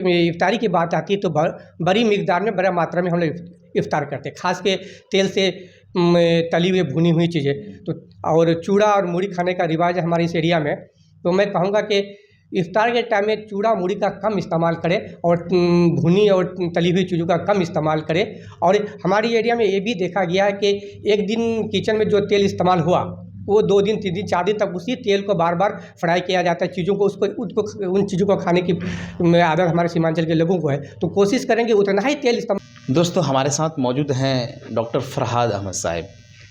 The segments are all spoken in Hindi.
इफ्तारी की बात आती है तो बड़ी मिकदार में बड़ा मात्रा में हम लोग इफ्तार करते हैं, खास के तेल से तली हुई भुनी हुई चीज़ें। तो और चूड़ा और मूढ़ी खाने का रिवाज है हमारे इस एरिया में। तो मैं कहूँगा कि इफ्तार के टाइम में चूड़ा मूढ़ी का कम इस्तेमाल करें और भुनी और तली हुई चीज़ों का कम इस्तेमाल करें। और हमारी एरिया में ये भी देखा गया है कि एक दिन किचन में जो तेल इस्तेमाल हुआ वो 2 दिन 3 दिन 4 दिन तक उसी तेल को बार बार फ्राई किया जाता है चीज़ों को, उन चीज़ों को खाने की आदत हमारे सीमांचल के लोगों को है। तो कोशिश करेंगे उतना ही तेल इस्तेमाल। दोस्तों, हमारे साथ मौजूद हैं डॉक्टर फरहाद अहमद साहब,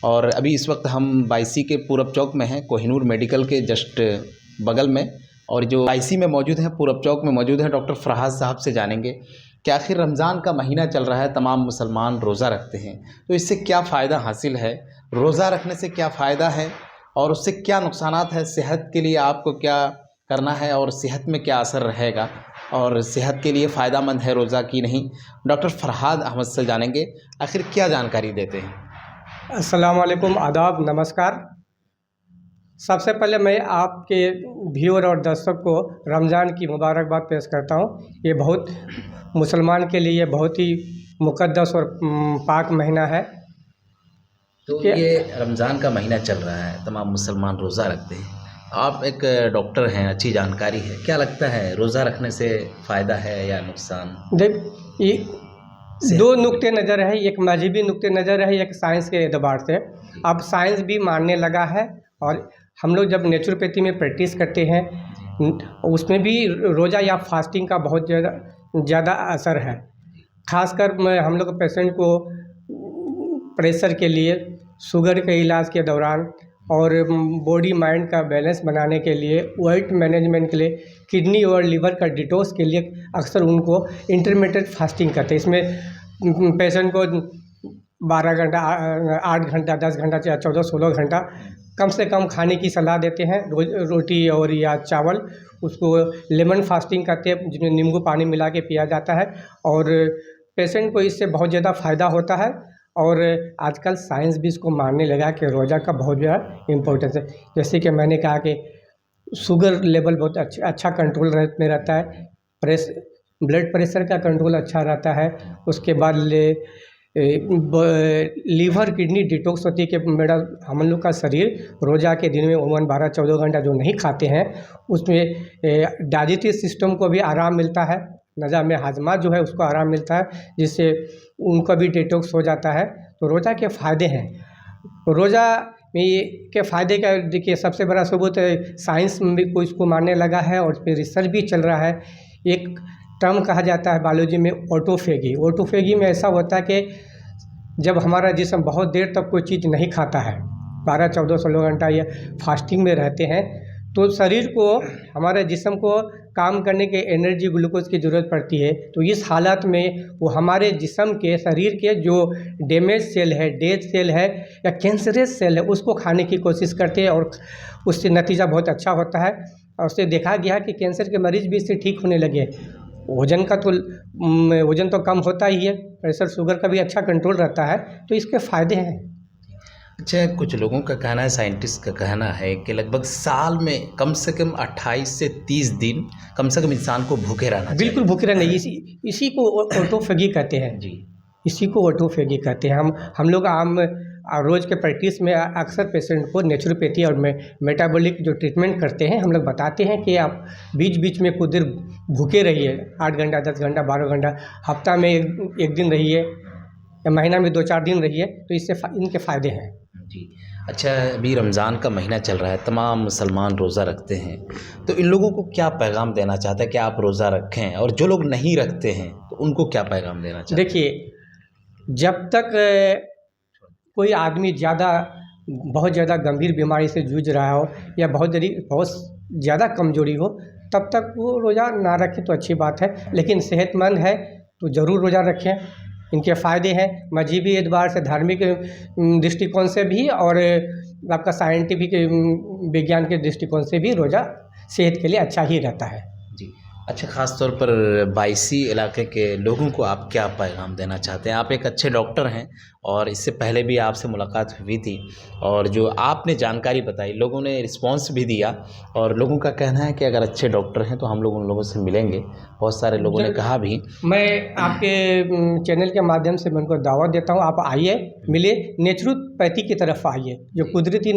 और अभी इस वक्त हम बायसी के पूरब चौक में हैं, कोहिनूर मेडिकल के जस्ट बगल में। और जो बायसी में मौजूद हैं, पूरब चौक में मौजूद हैं डॉक्टर फरहाद साहब से जानेंगे कि आखिर रमज़ान का महीना चल रहा है, तमाम मुसलमान रोज़ा रखते हैं, तो इससे क्या फ़ायदा हासिल है, रोज़ा रखने से क्या फ़ायदा है और उससे क्या नुकसानात है, सेहत के लिए आपको क्या करना है और सेहत में क्या असर रहेगा, और सेहत के लिए फ़ायदेमंद है रोज़ा की नहीं। डॉक्टर फरहाद अहमद से जानेंगे आखिर क्या जानकारी देते हैं। अस्सलाम वालेकुम, आदाब, नमस्कार। सबसे पहले मैं आपके व्यूअर और दर्शक को रमज़ान की मुबारकबाद पेश करता हूँ। ये बहुत मुसलमान के लिए बहुत ही मुक़द्दस और पाक महीना है। तो ये रमज़ान का महीना चल रहा है, तमाम मुसलमान रोज़ा रखते हैं, आप एक डॉक्टर हैं, अच्छी जानकारी है, क्या लगता है रोज़ा रखने से फ़ायदा है या नुकसान? देख, ये 2 नुक्ते नज़र है, एक मजहबी नुक्ते नज़र है, एक साइंस के एतबार से। अब साइंस भी मानने लगा है और हम लोग जब नेचुरोपैथी में प्रैक्टिस करते हैं उसमें भी रोज़ा या फास्टिंग का बहुत ज़्यादा असर है। खासकर हम लोग पेशेंट को प्रेशर के लिए, शुगर के इलाज के दौरान और बॉडी माइंड का बैलेंस बनाने के लिए, वेट मैनेजमेंट के लिए, किडनी और लीवर का डिटॉक्स के लिए अक्सर उनको इंटरमिटेंट फास्टिंग करते हैं। इसमें पेशेंट को 12 घंटा, 8 घंटा, 10 घंटा या 14-16 घंटा कम से कम खाने की सलाह देते हैं। रोटी और या चावल, उसको लेमन फास्टिंग करते हैं जिसमें नींबू पानी मिला के पिया जाता है और पेशेंट को इससे बहुत ज़्यादा फ़ायदा होता है। और आजकल साइंस भी इसको मानने लगा कि रोज़ा का बहुत ज़्यादा इम्पोर्टेंस है। जैसे कि मैंने कहा कि शुगर लेवल बहुत अच्छा कंट्रोल में रहता है, ब्लड प्रेशर का कंट्रोल अच्छा रहता है। उसके बाद लीवर किडनी डिटॉक्स होती है कि मेरा हम लोग का शरीर रोज़ा के दिन में उमूमन 12-14 घंटा जो नहीं खाते हैं उसमें डाइजेस्टिव सिस्टम को भी आराम मिलता है, निज़ाम हाजमा जो है उसको आराम मिलता है, जिससे उनका भी डिटॉक्स हो जाता है। तो रोज़ा के फ़ायदे हैं। रोज़ा में ये के फ़ायदे का देखिए सबसे बड़ा सबूत साइंस में भी कोई इसको मानने लगा है और फिर रिसर्च भी चल रहा है। एक टर्म कहा जाता है बायोलॉजी में ऑटोफेगी। ऑटोफेगी में ऐसा होता है कि जब हमारा जिस्म बहुत देर तक कोई चीज़ नहीं खाता है, 12-14-16 घंटा या फास्टिंग में रहते हैं, तो शरीर को, हमारे जिस्म को काम करने के एनर्जी, ग्लूकोज की ज़रूरत पड़ती है। तो इस हालत में वो हमारे जिस्म के, शरीर के जो डैमेज सेल है, डेड सेल है या कैंसरस सेल है, उसको खाने की कोशिश करते हैं और उससे नतीजा बहुत अच्छा होता है। और उससे देखा गया कि कैंसर के मरीज़ भी इससे ठीक होने लगे। वज़न तो कम होता ही है, प्रेशर शुगर का भी अच्छा कंट्रोल रहता है, तो इसके फ़ायदे हैं। अच्छा, कुछ लोगों का कहना है, साइंटिस्ट का कहना है कि लगभग साल में कम से कम 28 से 30 दिन कम से कम इंसान को भूखे रहना चाहिए। बिल्कुल भूखे रहना, इसी को ऑटोफेगी कहते हैं जी, इसी को ऑटोफेगी कहते हैं। हम लोग आम रोज़ के प्रैक्टिस में अक्सर पेशेंट को नेचुरोपैथी और मेटाबॉलिक जो ट्रीटमेंट करते हैं, हम लोग बताते हैं कि आप बीच बीच में कुछ देर भूखे रहिए, 8 घंटा, 10 घंटा, 12 घंटा, हफ्ता में एक दिन रहिए या महीना में 2-4 दिन रहिए, तो इससे इनके फ़ायदे हैं जी। अच्छा, अभी रमज़ान का महीना चल रहा है, तमाम मुसलमान रोज़ा रखते हैं, तो इन लोगों को क्या पैगाम देना चाहता है कि आप रोज़ा रखें, और जो लोग नहीं रखते हैं तो उनको क्या पैगाम देना चाहते हैं? देखिए, जब तक कोई आदमी बहुत ज़्यादा गंभीर बीमारी से जूझ रहा हो या बहुत ज़्यादा कमज़ोरी हो, तब तक वो रोज़ा ना रखें तो अच्छी बात है। लेकिन सेहतमंद है तो ज़रूर रोज़ा रखें। इनके फ़ायदे हैं मजहबी एतबार से, धार्मिक दृष्टिकोण से भी, और आपका साइंटिफिक विज्ञान के दृष्टिकोण से भी रोज़ा सेहत के लिए अच्छा ही रहता है जी। अच्छा, ख़ास तौर पर बायसी इलाके के लोगों को आप क्या पैगाम देना चाहते हैं? आप एक अच्छे डॉक्टर हैं और इससे पहले भी आपसे मुलाकात हुई थी और जो आपने जानकारी बताई लोगों ने रिस्पांस भी दिया और लोगों का कहना है कि अगर अच्छे डॉक्टर हैं तो हम लोग उन लोगों से मिलेंगे। बहुत सारे लोगों ने कहा भी। मैं आपके चैनल के माध्यम से मैं उनको दावत देता हूँ, आप आइए, मिलिए, नेचुरोपैथी की तरफ आइए। जो कुदरती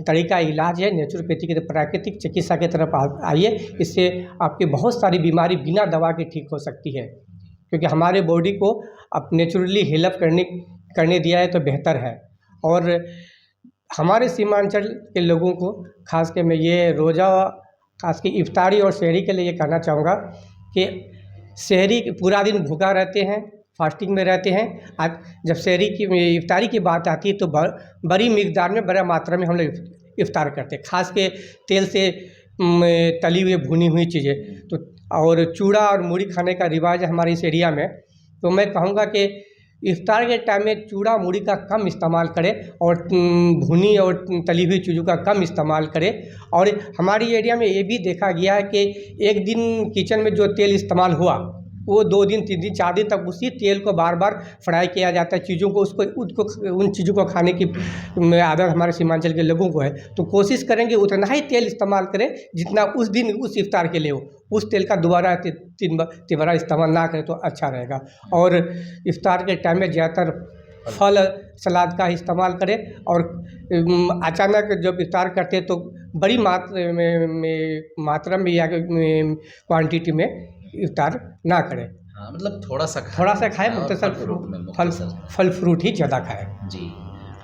तरीका इलाज है, नेचुरोपैथी की प्राकृतिक चिकित्सा की तरफ आइए। इससे आपकी बहुत सारी बीमारी बिना दवा के ठीक हो सकती है, क्योंकि हमारे बॉडी को अब नेचुरली हीलअप करने दिया है तो बेहतर है। और हमारे सीमांचल के लोगों को खास के मैं ये रोज़ा, खास के इफ्तारी और सहरी के लिए ये कहना चाहूँगा कि सहरी पूरा दिन भूखा रहते हैं, फास्टिंग में रहते हैं। आज जब सहरी की इफ्तारी की बात आती है तो बड़ी मिकदार में, बड़ा मात्रा में हम लोग इफ्तार करते हैं, खास के तेल से तली हुई भुनी हुई चीज़ें। तो और चूड़ा और मूढ़ी खाने का रिवाज है हमारे इस एरिया में। तो मैं कहूँगा कि इफ्तार के टाइम में चूड़ा मूढ़ी का कम इस्तेमाल करें और भुनी और तली हुई चीज़ों का कम इस्तेमाल करें। और हमारी एरिया में ये भी देखा गया है कि एक दिन किचन में जो तेल इस्तेमाल हुआ वो 2 दिन 3 दिन 4 दिन तक उसी तेल को बार बार फ्राई किया जाता है चीज़ों को, उन चीज़ों को खाने की आदत हमारे सीमांचल के लोगों को है। तो कोशिश करेंगे उतना ही तेल इस्तेमाल करें जितना उस दिन उस इफ्तार के लिए हो। उस तेल का दोबारा तिबारा इस्तेमाल ना करें तो अच्छा रहेगा। और इफ्तार के टाइम में ज़्यादातर फल सलाद का इस्तेमाल करें। और अचानक जब इफ्तार करते हैं तो बड़ी मात्रा में या क्वांटिटी में इफ्तार ना करें। हाँ, मतलब थोड़ा सा खाएं, मुख्तसर फल फ्रूट ही ज़्यादा खाएं जी।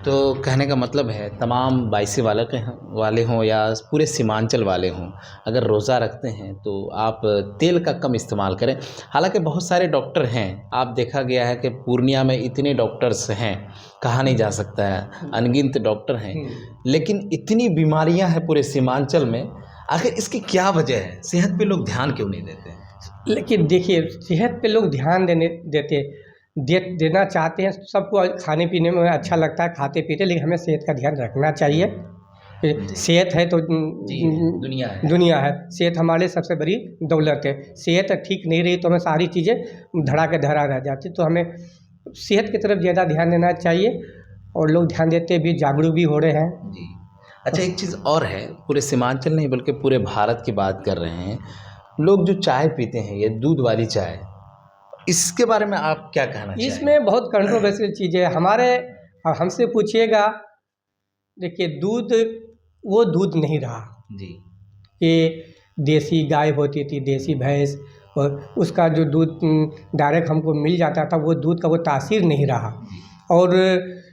तो कहने का मतलब है तमाम बायसी वाले हों या पूरे सीमांचल वाले हों, अगर रोज़ा रखते हैं तो आप तेल का कम इस्तेमाल करें। हालांकि बहुत सारे डॉक्टर हैं, आप देखा गया है कि पूर्णिया में इतने डॉक्टर्स हैं, कहा नहीं जा सकता है, अनगिनत डॉक्टर हैं, लेकिन इतनी बीमारियां हैं पूरे सीमांचल में। आखिर इसकी क्या वजह है? सेहत पे लोग ध्यान क्यों नहीं देते? लेकिन देखिए, सेहत पे लोग ध्यान देना चाहते हैं। सबको खाने पीने में अच्छा लगता है, खाते पीते, लेकिन हमें सेहत का ध्यान रखना चाहिए। सेहत है तो दुनिया है। सेहत हमारे लिए सबसे बड़ी दौलत है। सेहत ठीक नहीं रही तो हमें सारी चीज़ें धड़ा के धड़ा रह जाती। तो हमें सेहत की तरफ ज़्यादा ध्यान देना चाहिए और लोग ध्यान देते भी, जागरूक भी हो रहे हैं जी। अच्छा, एक चीज़ और है, पूरे सीमांचल नहीं बल्कि पूरे भारत की बात कर रहे हैं, लोग जो चाय पीते हैं, ये दूध वाली चाय, इसके बारे में आप क्या कहना चाहेंगे? इसमें बहुत कंट्रोवर्शियल चीज़ है। हमसे पूछिएगा, देखिए दूध वो दूध नहीं रहा जी। कि देसी गाय होती थी, देसी भैंस, और उसका जो दूध डायरेक्ट हमको मिल जाता था, वो दूध का वो तासीर नहीं रहा। और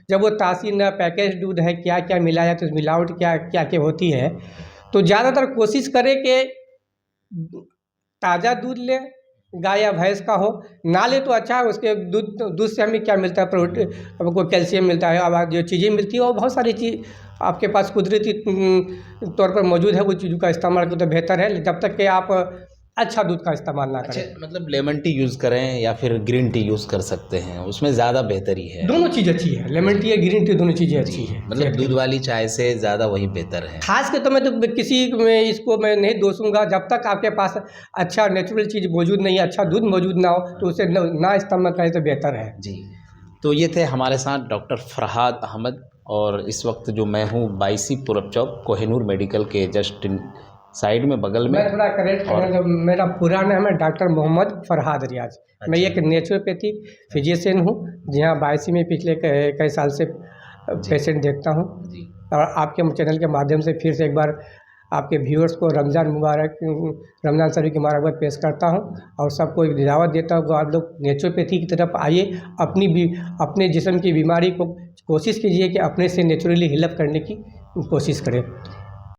जब वो तासीर न, पैकेज दूध है, क्या क्या मिलाया, तो मिलावट क्या क्या होती है। तो ज़्यादातर कोशिश करें कि ताज़ा दूध लें, गाय या भैंस का हो। ना ले तो अच्छा है, उसके दूध से हमें क्या मिलता है, प्रोटीन, हमको कैल्शियम मिलता है। अब जो चीज़ें मिलती है वो बहुत सारी चीज़ आपके पास कुदरती तौर पर मौजूद है, वो चीज़ों का इस्तेमाल करें तो बेहतर है, जब तक कि आप अच्छा दूध का इस्तेमाल ना करें। अच्छा, मतलब लेमन टी यूज़ करें या फिर ग्रीन टी यूज़ कर सकते हैं, उसमें ज़्यादा बेहतरी है। दोनों चीज़ अच्छी है, लेमन टी या ग्रीन टी, दोनों चीज़ें अच्छी है। मतलब दूध वाली चाय से ज़्यादा वही बेहतर है। खास के तो मैं तो किसी में इसको मैं नहीं दोषूंगा, जब तक आपके पास अच्छा नेचुरल चीज़ मौजूद नहीं है, अच्छा दूध मौजूद ना हो, तो उसे ना इस्तेमाल करें तो बेहतर है जी। तो ये थे हमारे साथ डॉक्टर फरहाद अहमद, और इस वक्त जो मैं हूँ बायसी पूरब चौक कोहिनूर मेडिकल के जस्ट साइड में, बगल में। मैं थोड़ा करेक्ट करूँगा, मेरा पूरा नाम है डॉक्टर मोहम्मद फरहाद रियाज। मैं एक नेचुरोपैथी फिजिशियन हूँ, जहाँ बायसी में पिछले कई साल से पेशेंट देखता हूँ। और आपके चैनल के माध्यम से फिर से एक बार आपके व्यूअर्स को रमज़ान शरीफ की मुबारकबाद पेश करता हूँ और सबको एक दावत देता हूँ कि आप लोग नेचुरोपैथी की तरफ आइए। अपने जिस्म की बीमारी को कोशिश कीजिए कि अपने से नेचुरली हील अप करने की कोशिश करें।